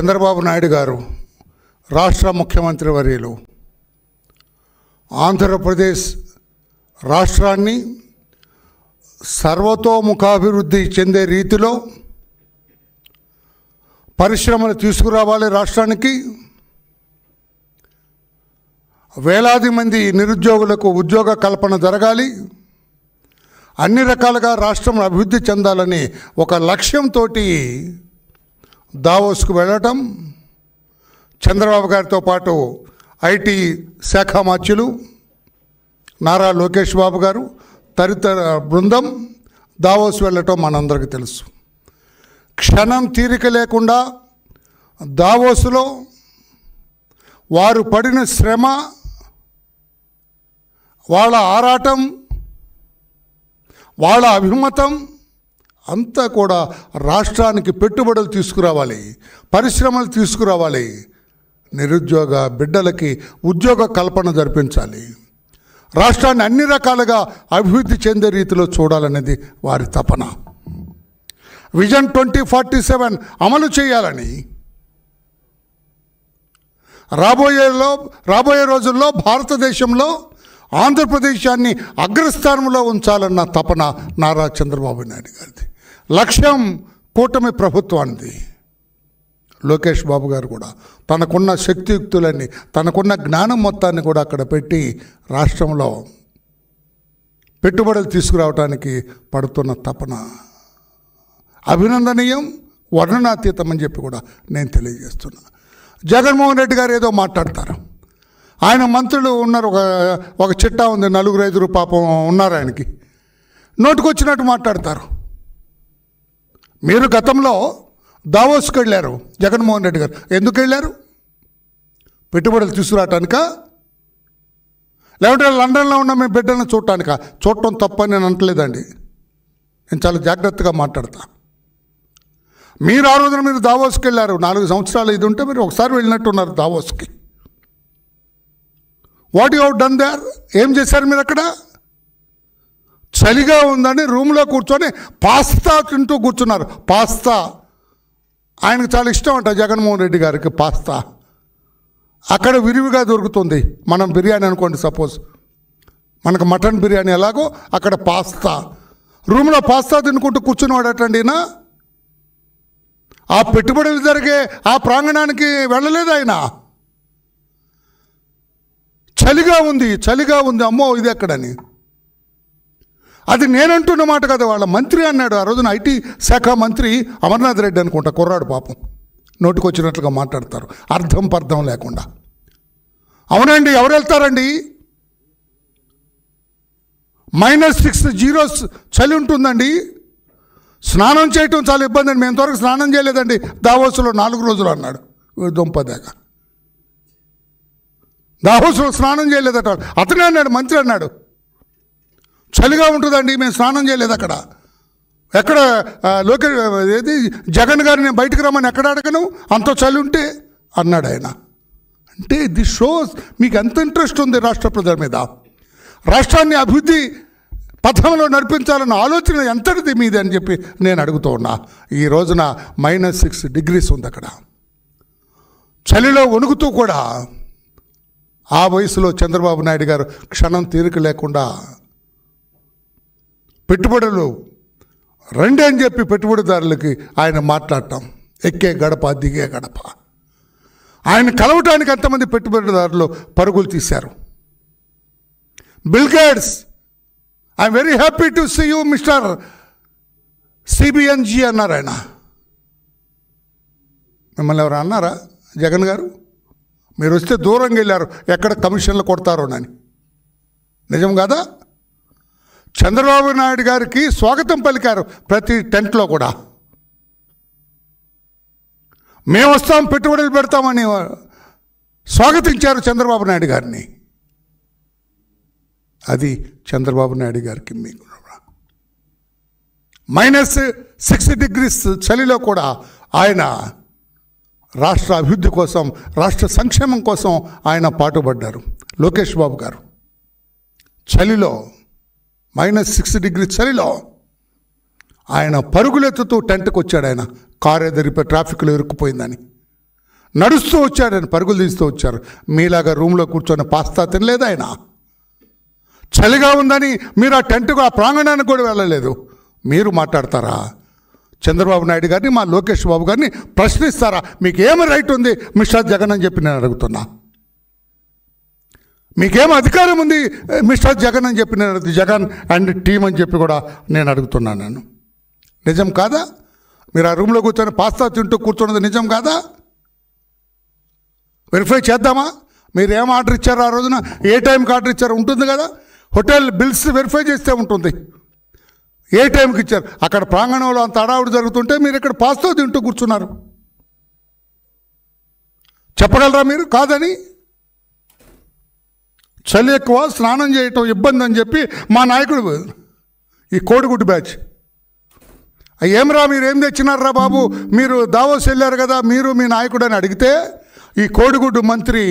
చంద్రబాబు నాయుడు గారు రాష్ట్ర ముఖ్యమంత్రి వర్యులు ఆంధ్రప్రదేశ్ రాష్ట్రాన్ని సర్వతోముఖాభివృద్ధి చెందే రీతిలో పరిశ్రమలు తీసుకురావాలి. రాష్ట్రానికి వేలాది మంది నిరుద్యోగులకు ఉద్యోగ కల్పన జరగాలి. అన్ని రకాలుగా రాష్ట్రం అభివృద్ధి చెందాలని ఒక లక్ష్యంతో దావోస్కు వెళ్ళటం, చంద్రబాబు గారితో పాటు ఐటీ శాఖ మంత్రులు నారా లోకేష్ బాబు గారు తదితర బృందం దావోస్ వెళ్ళటం మనందరికీ తెలుసు. క్షణం తీరిక లేకుండా దావోస్లో వారు పడిన శ్రమ, వాళ్ళ ఆరాటం, వాళ్ళ అభిమతం అంతా కూడా రాష్ట్రానికి పెట్టుబడులు తీసుకురావాలి, పరిశ్రమలు తీసుకురావాలి, నిరుద్యోగ బిడ్డలకి ఉద్యోగ కల్పన జరిపించాలి, రాష్ట్రాన్ని అన్ని రకాలుగా అభివృద్ధి చెందే రీతిలో చూడాలనేది వారి తపన. విజన్ 2047 అమలు చేయాలని రాబోయే రోజుల్లో భారతదేశంలో ఆంధ్రప్రదేశాన్ని అగ్రస్థానంలో ఉంచాలన్న తపన నారా చంద్రబాబు నాయుడు గారిది. లక్ష్యం కూటమి ప్రభుత్వానిది. లోకేష్ బాబు గారు కూడా తనకున్న శక్తియుక్తులన్నీ, తనకున్న జ్ఞానం మొత్తాన్ని కూడా అక్కడ పెట్టి రాష్ట్రంలో పెట్టుబడులు తీసుకురావడానికి పడుతున్న తపన అభినందనీయం, వర్ణనాతీతం అని చెప్పి కూడా నేను తెలియజేస్తున్నా. జగన్మోహన్ రెడ్డి గారు ఏదో మాట్లాడతారు. ఆయన మంత్రులు ఉన్నారు, ఒక చిట్టా ఉంది, 4-5 పాపం ఉన్నారు, ఆయనకి నోటుకొచ్చినట్టు మాట్లాడతారు. మీరు గతంలో దావోస్కి వెళ్ళారు, జగన్మోహన్ రెడ్డి గారు ఎందుకు వెళ్ళారు? పెట్టుబడులు తీసుకురావటానికా, లేకపోతే లండన్లో ఉన్న మీ బిడ్డలను చూడటానికా? చూడటం తప్పని నేను అంటలేదండి, నేను చాలా జాగ్రత్తగా మాట్లాడతా. మీరు ఆ రోజున మీరు దావోస్కి వెళ్ళారు, 4 సంవత్సరాలు ఇది ఉంటే మీరు ఒకసారి వెళ్ళినట్టున్నారు దావోస్కి. What you have done there? ఏం చేశారు మీరు అక్కడ? చలిగా ఉందని రూమ్లో కూర్చొని పాస్తా తింటూ కూర్చున్నారు. పాస్తా ఆయనకు చాలా ఇష్టం అంట, జగన్మోహన్ రెడ్డి గారికి పాస్తా. అక్కడ విరివిగా దొరుకుతుంది. మనం బిర్యానీ అనుకోండి, సపోజ్ మనకు మటన్ బిర్యానీ ఎలాగో అక్కడ పాస్తా. రూమ్లో పాస్తా తినుకుంటూ కూర్చున్నవాడటండినా. ఆ పెట్టుబడులు జరిగే ఆ ప్రాంగణానికి వెళ్ళలేదు ఆయన. చలిగా ఉంది, అమ్మో ఇది ఎక్కడని. అది నేనంటున్న మాట కదా, వాళ్ళ మంత్రి అన్నాడు. ఆ రోజున ఐటీ శాఖ మంత్రి అమర్నాథ్ రెడ్డి అనుకుంటా, కుర్రాడు పాపం, నోటికొచ్చినట్లుగా మాట్లాడతారు, అర్థం పర్థం లేకుండా. అవునండి, ఎవరు వెళ్తారండి? -6 చలి ఉంటుందండి. స్నానం చేయటం చాలా ఇబ్బంది అండి. మేము ఇంతవరకు స్నానం చేయలేదండి దావోస్లో 4 రోజులు అన్నాడు. దుంపదేగా దావోస్లో స్నానం చేయలేదట. అతనే అన్నాడు, మంత్రి అన్నాడు, చలిగా ఉంటుందండి, మేము స్నానం చేయలేదు అక్కడ. ఎక్కడ ఏది జగన్ గారిని బయటకు రమ్మని ఎక్కడ అడగను, అంత చలి ఉంటే అన్నాడు ఆయన. అంటే దిస్ షోస్ మీకు ఎంత ఇంట్రెస్ట్ ఉంది రాష్ట్ర ప్రజల మీద, రాష్ట్రాన్ని అభివృద్ధి పథంలో నడిపించాలన్న ఆలోచన ఎంతటిది మీది అని చెప్పి నేను అడుగుతూ ఉన్నా. ఈ రోజున -6 ఉంది అక్కడ. చలిలో వణుకుతూ కూడా ఆ వయసులో చంద్రబాబు నాయుడు గారు క్షణం తీరిక లేకుండా పెట్టుబడులు రండి అని చెప్పి పెట్టుబడిదారులకి ఆయన మాట్లాడటం, ఎక్కే గడప దిగే గడప. ఆయన కలవటానికి ఎంతమంది పెట్టుబడిదారులు పరుగులు తీశారు. Bill Gates, I'm very happy to see you mister CBNG అన్నారు ఆయన. మిమ్మల్ని ఎవరు అన్నారా? జగన్ గారు మీరు వస్తే దూరంగా వెళ్ళారు, ఎక్కడ కమిషన్లు కొడతారోనని. నిజం కాదా? చంద్రబాబు నాయుడు గారికి స్వాగతం పలికారు ప్రతి టెంట్లో కూడా. మేము వస్తాం, పెట్టుబడులు పెడతామని స్వాగతించారు చంద్రబాబు నాయుడు గారిని. అది చంద్రబాబు నాయుడు గారికి మీకు -6 చలిలో కూడా ఆయన రాష్ట్ర అభివృద్ధి కోసం, రాష్ట్ర సంక్షేమం కోసం ఆయన పాటుపడ్డారు. లోకేష్ బాబు గారు చలిలో -6 చలిలో ఆయన పరుగులెత్తుతూ టెంట్కి వచ్చాడు. ఆయన కారు ఎదిరిపోయి ట్రాఫిక్లో ఇరుక్కుపోయిందని నడుస్తూ వచ్చాడు, ఆయన పరుగులు తీస్తూ వచ్చారు. మీలాగా రూమ్లో కూర్చొని పాస్తా తినలేదు ఆయన. చలిగా ఉందని మీరు ఆ టెంట్కు, ఆ ప్రాంగణానికి కూడా వెళ్ళలేదు. మీరు మాట్లాడతారా? చంద్రబాబు నాయుడు గారిని, మా లోకేష్ బాబు గారిని ప్రశ్నిస్తారా? మీకు ఏమి రైట్ ఉంది మిస్టర్ జగన్ అని చెప్పి నేను అడుగుతున్నా. మీకేం అధికారం ఉంది మిస్టర్ జగన్ అని చెప్పి నేను జగన్ అండ్ టీమ్ అని చెప్పి కూడా నేను అడుగుతున్నాను. నేను నిజం కాదా? మీరు ఆ రూమ్లో కూర్చొని పాస్తా తింటూ కూర్చున్నది నిజం కాదా? వెరిఫై చేద్దామా? మీరు ఏం ఆర్డర్ ఇచ్చారో ఆ రోజున, ఏ టైంకి ఆర్డర్ ఇచ్చారో ఉంటుంది కదా. హోటల్ బిల్స్ వెరిఫై చేస్తే ఉంటుంది ఏ టైంకి ఇచ్చారు. అక్కడ ప్రాంగణంలో అంత అడావుడు జరుగుతుంటే మీరు ఇక్కడ పాస్తా తింటూ కూర్చున్నారు. చెప్పగలరా మీరు కాదని? చలి ఎక్కువ, స్నానం చేయటం ఇబ్బంది అని చెప్పి మా నాయకుడు, ఈ కోడిగుడ్డు బ్యాచ్, ఏమరా మీరు ఏం తెచ్చినారా బాబు, మీరు దావోస్ వెళ్ళారు కదా మీరు మీ నాయకుడు అని అడిగితే, ఈ కోడిగుడ్డు మంత్రి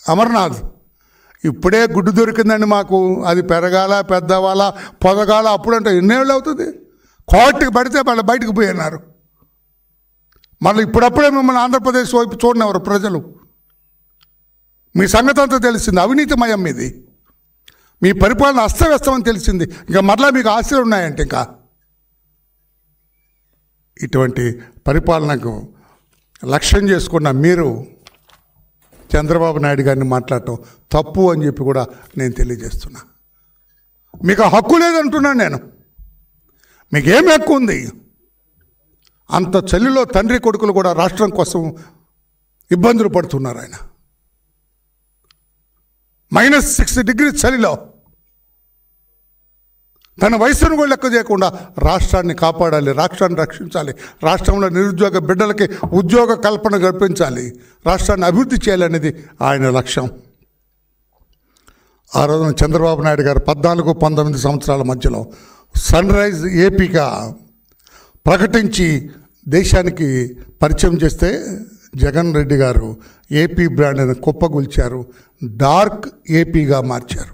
అమర్నాథ్, ఇప్పుడే గుడ్డు దొరికిందండి మాకు, అది పెరగాల, పెద్దవాళ్ళ, పొదగాల, అప్పుడంటే ఎన్నేళ్ళు అవుతుంది, కోర్టుకి పడితే మళ్ళీ బయటకు పోయినారు. మళ్ళీ ఇప్పుడప్పుడే మిమ్మల్ని ఆంధ్రప్రదేశ్ వైపు చూడనివ్వరు ప్రజలు. మీ సంగతి అంతా తెలిసింది, అవినీతిమయం మీది, మీ పరిపాలన అస్తవ్యస్తమని తెలిసింది. ఇంకా మరలా మీకు ఆశలు ఉన్నాయంటే ఇంకా ఇటువంటి పరిపాలనకు లక్ష్యం చేసుకున్న మీరు చంద్రబాబు నాయుడు గారిని మాట్లాడటం తప్పు అని చెప్పి కూడా నేను తెలియజేస్తున్నా. మీకు హక్కు లేదంటున్నాను నేను. మీకేం హక్కు ఉంది? అంత చలిలో తండ్రి కొడుకులు కూడా రాష్ట్రం కోసం ఇబ్బందులు పడుతున్నారు. ఆయన -6 degrees చలిలో తన వయసును కూడా లెక్క చేయకుండా రాష్ట్రాన్ని కాపాడాలి, రాష్ట్రాన్ని రక్షించాలి, రాష్ట్రంలో నిరుద్యోగ బిడ్డలకి ఉద్యోగ కల్పన కల్పించాలి, రాష్ట్రాన్ని అభివృద్ధి చేయాలనేది ఆయన లక్ష్యం. ఆ రోజున చంద్రబాబు నాయుడు గారు 14-19 సంవత్సరాల మధ్యలో సన్ రైజ్ ఏపీగా ప్రకటించి దేశానికి పరిచయం చేస్తే జగన్ రెడ్డి గారు ఏపీ బ్రాండ్ని కుప్పగొల్చారు, డార్క్ ఏపీగా మార్చారు.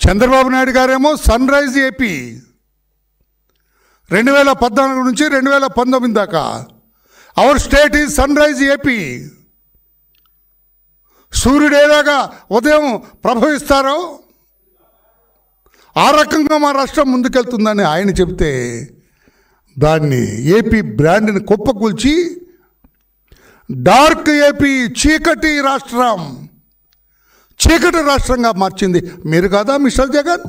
చంద్రబాబు నాయుడు గారేమో సన్ రైజ్ ఏపీ 2014 నుంచి 2019 దాకా our state is sunrise AP. సూర్యుడు ఏలాగా ఉదయం ప్రభవిస్తారో ఆ రకంగా మా రాష్ట్రం ముందుకెళ్తుందని ఆయన చెబితే దాన్ని ఏపీ బ్రాండ్ని కుప్పకూల్చి డార్క్ ఏపీ, చీకటి రాష్ట్రం, చీకటి రాష్ట్రంగా మార్చింది మీరు కాదా mister Jagan?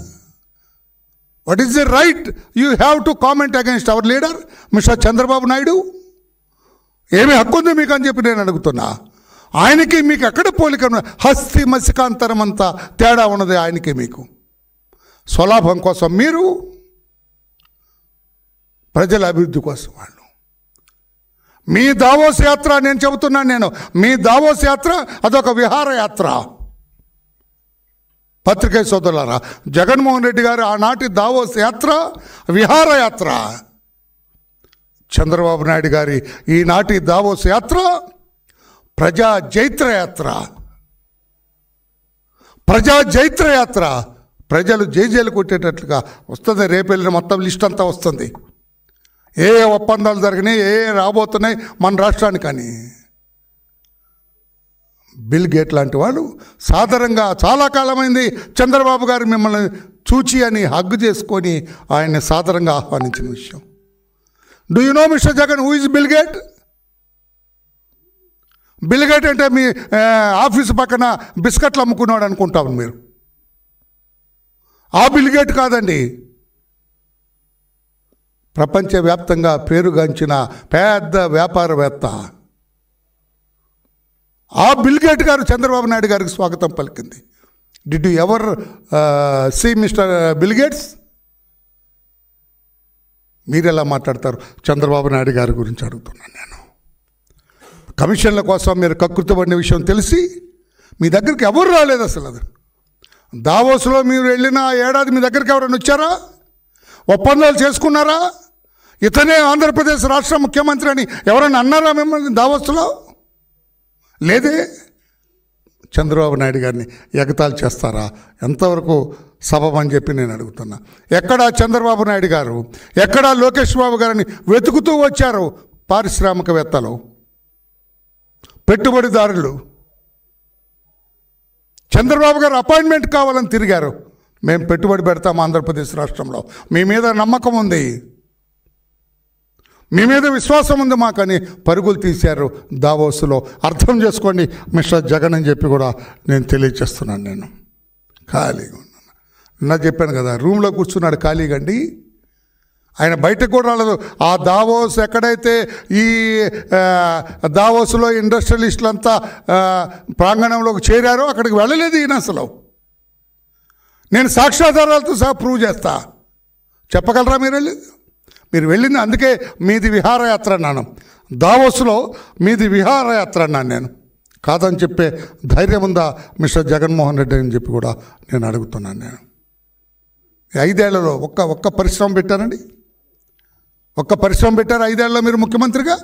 What is the right you have to comment against our leader mister Chandrababu Naidu? ఏమి హక్కు ఉంది మీకు అని చెప్పి నేను అడుగుతున్నా. ఆయనకి మీకు ఎక్కడ పోలిక? హస్తి మసికాంతరం అంతా తేడా ఉన్నది ఆయనకి మీకు. స్వలాభం కోసం మీరు, ప్రజల అభివృద్ధి కోసం వాళ్ళు. మీ దావోస్ యాత్ర, నేను చెబుతున్నాను, మీ దావోస్ యాత్ర అదొక విహారయాత్ర. పత్రికా సోదరులారా, జగన్మోహన్ రెడ్డి గారు ఆనాటి దావోస్ యాత్ర విహారయాత్ర, చంద్రబాబు నాయుడు గారి ఈనాటి దావోస్ యాత్ర ప్రజా జైత్రయాత్ర. ప్రజా జైత్రయాత్ర, ప్రజలు జైజేలు కొట్టేటట్లుగా వస్తుంది. రేపెళ్ళిన మొత్తం లిస్ట్ అంతా వస్తుంది, ఏ ఒప్పందాలు జరిగినాయి, ఏ రాబోతున్నాయి మన రాష్ట్రానికని. బిల్ గేట్ లాంటి వాళ్ళు సాధారణంగా చాలా కాలమైంది చంద్రబాబు గారు మిమ్మల్ని చూచి అని హగ్గు చేసుకొని ఆయన్ని సాధారణంగా ఆహ్వానించిన విషయం. Do you know mister Jagan who is bill gate? Bill gate అంటే మీ ఆఫీసు పక్కన బిస్కెట్లు అమ్ముకున్నాడు అనుకుంటాము మీరు. ఆ బిల్ గేట్ కాదండి, ప్రపంచవ్యాప్తంగా పేరుగాంచిన పెద్ద వ్యాపారవేత్త. ఆ బిల్ గేట్ గారు చంద్రబాబు నాయుడు గారికి స్వాగతం పలికింది. Did you ever see mister Bill Gates? మీరు ఎలా మాట్లాడతారు చంద్రబాబు నాయుడు గారి గురించి అడుగుతున్నాను నేను. కమిషన్ల కోసం మీరు కకృతపడిన విషయం తెలిసి మీ దగ్గరికి ఎవరు రాలేదు అసలు. అది దావోస్లో మీరు వెళ్ళిన ఏడాది మీ దగ్గరికి ఎవరైనా వచ్చారా? ఒప్పందాలు చేసుకున్నారా? ఇతనే ఆంధ్రప్రదేశ్ రాష్ట్ర ముఖ్యమంత్రి అని ఎవరైనా అన్నారా మిమ్మల్ని దావోస్లో? లేదే. చంద్రబాబు నాయుడు గారిని ఎగతాళి చేస్తారా? ఎంతవరకు సబబని చెప్పి నేను అడుగుతున్నా. ఎక్కడా చంద్రబాబు నాయుడు గారు, ఎక్కడా లోకేష్ బాబు గారిని వెతుకుతూ వచ్చారు పారిశ్రామికవేత్తలు. పెట్టుబడిదారులు చంద్రబాబు గారు అపాయింట్మెంట్ కావాలని తిరిగారు. మేము పెట్టుబడి పెడతాం ఆంధ్రప్రదేశ్ రాష్ట్రంలో, మీ మీద నమ్మకం ఉంది, మీ మీద విశ్వాసం ఉంది మాకని పరుగులు తీశారు దావోస్లో. అర్థం చేసుకోండి మిస్టర్ జగన్ అని చెప్పి కూడా నేను తెలియచేస్తున్నాను. నేను ఖాళీగా ఉన్నాను. నిన్న చెప్పాను కదా, రూమ్లో కూర్చున్నాడు ఖాళీగా అండి, ఆయన బయటకు కూడా రాలేదు. ఆ దావోస్ ఎక్కడైతే ఈ దావోస్లో ఇండస్ట్రియలిస్టులంతా ప్రాంగణంలోకి చేరారో అక్కడికి వెళ్ళలేదు ఈయన అసలు. నేను సాక్ష్యాధారాలతో సహా ప్రూవ్ చేస్తా. చెప్పగలరా మీరు వెళ్ళింది? అందుకే మీది విహారయాత్ర అన్నాను. దావోస్లో మీది విహారయాత్ర అన్నాను నేను. కాదని చెప్పే ధైర్యం ఉందా మిస్టర్ జగన్మోహన్ రెడ్డి అని చెప్పి కూడా నేను అడుగుతున్నాను. నేను 5 ఏళ్లలో ఒక్క పరిశ్రమ పెట్టారండి? ఒక్క పరిశ్రమ పెట్టారు 5 ఏళ్లలో మీరు ముఖ్యమంత్రిగా?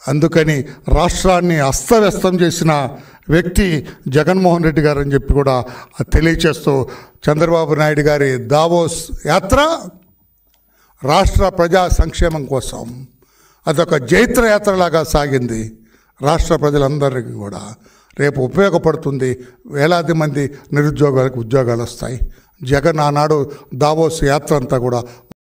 అందుకని రాష్ట్రాన్ని అస్తవ్యస్తం చేసిన వ్యక్తి జగన్మోహన్ రెడ్డి గారు అని చెప్పి కూడా తెలియచేస్తూ, చంద్రబాబు నాయుడు గారి దావోస్ యాత్ర రాష్ట్ర ప్రజా సంక్షేమం కోసం అదొక జైత్ర యాత్రలాగా సాగింది. రాష్ట్ర ప్రజలందరికీ కూడా రేపు ఉపయోగపడుతుంది. వేలాది మంది నిరుద్యోగులకు ఉద్యోగాలు వస్తాయి. జగన్ ఆనాడు దావోస్ యాత్ర అంతా కూడా